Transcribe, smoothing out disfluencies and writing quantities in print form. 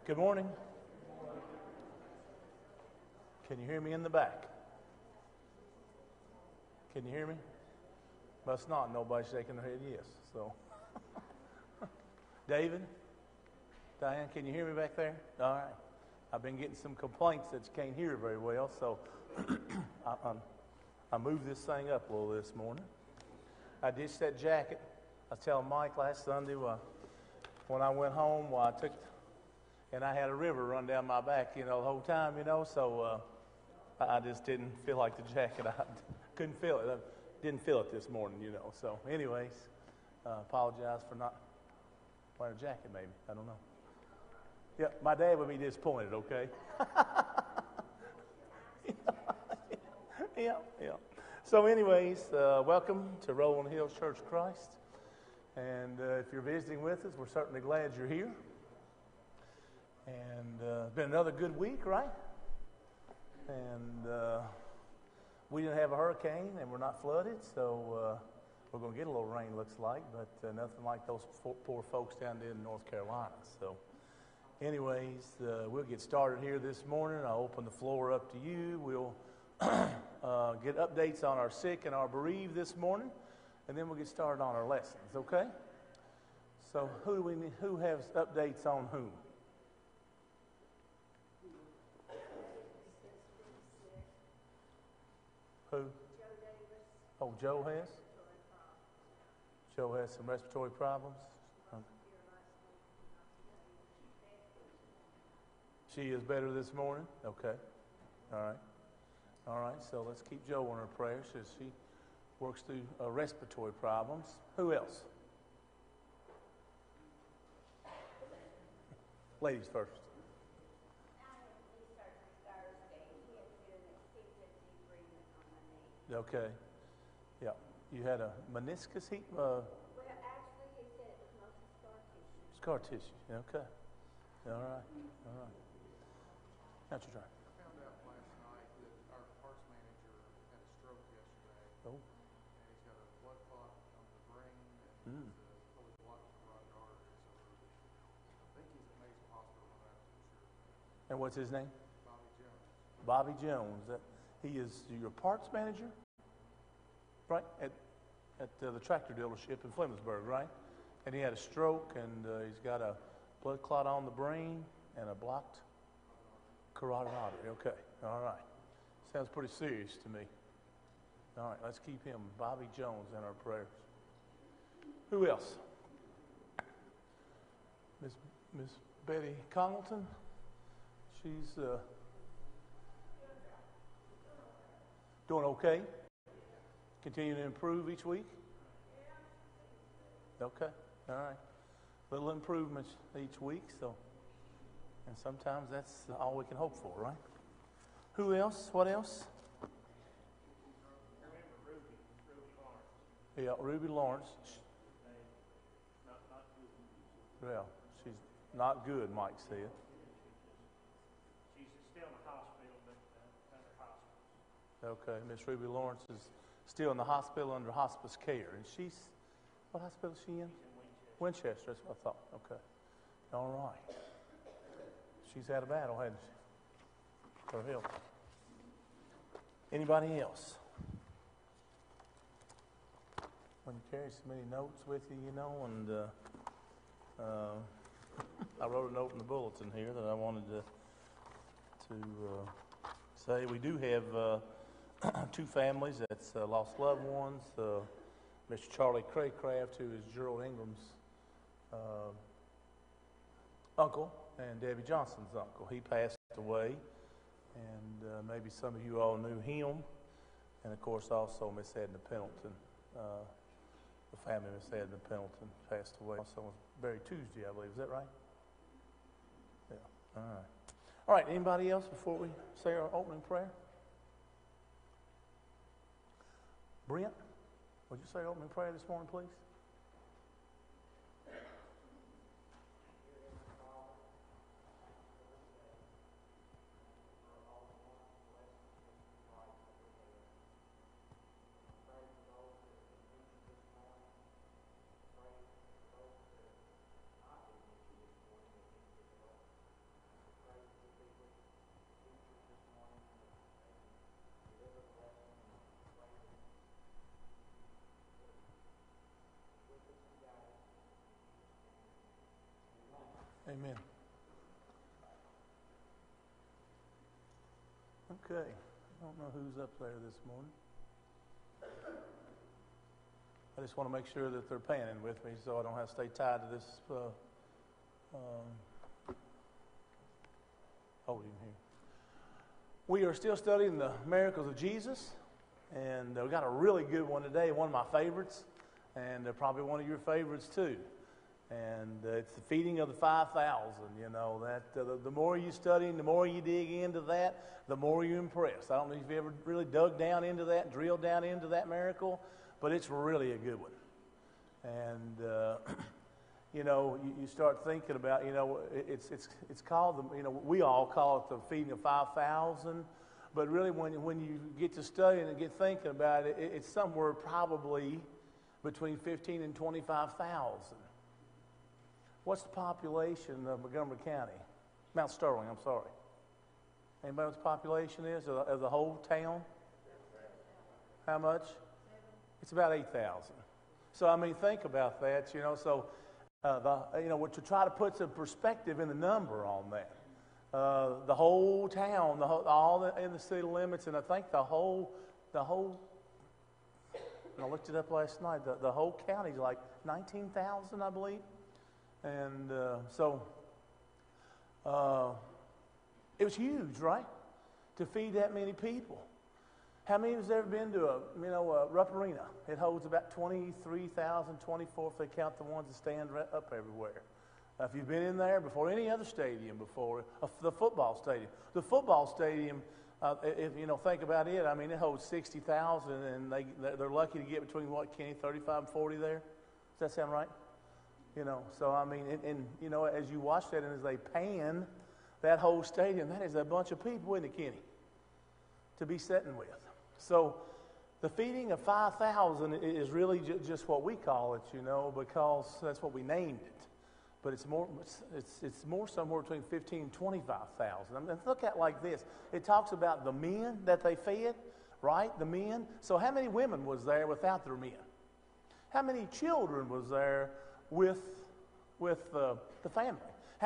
Good morning. Can you hear me in the back? Can you hear me? Must not. Nobody's shaking their head yes. So, David, Diane, can you hear me back there? All right. I've been getting some complaints that you can't hear very well, so I moved this thing up a little this morning. I ditched that jacket. I was telling Mike last Sunday when I went home, and I had a river run down my back, the whole time, so I just didn't feel like the jacket. I couldn't feel it. I didn't feel it this morning, So anyways, apologize for not wearing a jacket maybe. I don't know. Yeah, my dad would be disappointed, okay? Yeah. So anyways, welcome to Rolling Hills Church of Christ. And if you're visiting with us, we're certainly glad you're here. And it's been another good week, right? And we didn't have a hurricane, and we're not flooded, so we're going to get a little rain, looks like, but nothing like those poor folks down there in North Carolina. So anyways, we'll get started here this morning. I'll open the floor up to you. We'll get updates on our sick and our bereaved this morning, and then we'll get started on our lessons, okay? So who has updates on whom? Who? Joe Davis. Oh, Joe has? Joe has some respiratory problems? She is better this morning? Okay. All right, so let's keep Joe in her prayers as she works through respiratory problems. Who else? Ladies first. Okay. Yeah. You had a meniscus heat? Well, actually, he said it was mostly scar tissue. Scar tissue. Okay. All right. That's your turn. I found out last night that our parts manager had a stroke yesterday. Oh. And he's got a blood clot on the brain and fully blocked carotid artery. So I think he's at Mason Hospital. I'm not too sure. And what's his name? Bobby Jones. Bobby Jones. He is your parts manager, right? At the tractor dealership in Flemingsburg, right? And he had a stroke, and he's got a blood clot on the brain and a blocked carotid artery. Okay, all right. Sounds pretty serious to me. All right, let's keep him, Bobby Jones, in our prayers. Who else? Miss Betty Congleton. She's doing okay? Continue to improve each week? Okay, all right. Little improvements each week, and sometimes that's all we can hope for, right? Who else? What else? Ruby Lawrence. Yeah, Ruby Lawrence. Not good. Well, she's not good, Mike said. She's still in the hospital, but under hospice. Okay, Miss Ruby Lawrence is still in the hospital under hospice care. And what hospital is she in? She's in Winchester, that's what I thought. Okay. All right. She's had a battle, hasn't she? For help. Anybody else? When you carry so many notes with you, and I wrote a note in the bulletin here that I wanted to say. We do have two families that's lost loved ones. Mr. Charlie Craycraft, who is Gerald Ingram's uncle, and Debbie Johnson's uncle. He passed away, and maybe some of you all knew him. And, of course, also Miss Edna Pendleton. The family of Miss Edna Pendleton passed away. Also was buried Tuesday, I believe. Is that right? Yeah. All right. All right, anybody else before we say our opening prayer? Brent, would you say our opening prayer this morning, please? Amen. Okay. I don't know who's up there this morning. I just want to make sure that they're panning with me so I don't have to stay tied to this podium here. We are still studying the miracles of Jesus, and we got a really good one today, one of my favorites, and probably one of your favorites too. And it's the feeding of the 5,000. You know, that the more you study and the more you dig into that, the more you're impressed. I don't know if you've ever really dug down into that, drilled down into that miracle, but it's really a good one. And you know, you start thinking about, you know, it's called the, you know, we all call it the feeding of 5,000, but really when you get to studying and get thinking about it, it's somewhere probably between 15 and 25,000. What's the population of Montgomery County? Mount Sterling, I'm sorry. Anybody know what the population is of the whole town? How much? It's about 8,000. So, I mean, think about that, you know. So, you know, to try to put some perspective in the number on that. The whole town, in the city limits, and I think the whole, and I looked it up last night, the whole county's like 19,000, I believe. And so it was huge, right? To feed that many people. How many has ever been to a Rupp Arena? It holds about 23,000, 24 if they count the ones that stand right up everywhere. If you've been in there before, any other stadium before, the football stadium. The football stadium, if you know, think about it, I mean, it holds 60,000, and they're lucky to get between, what, Kenny, 35 and 40 there? Does that sound right? You know, so I mean, and you know, as you watch that and as they pan that whole stadium, that is a bunch of people, isn't it, Kenny, to be sitting with. So the feeding of 5,000 is really just what we call it, you know, because that's what we named it. But it's more somewhere between 15 and 25,000. I mean, look at it like this. It talks about the men that they fed, right? The men. So how many women was there without their men? How many children was there with the family?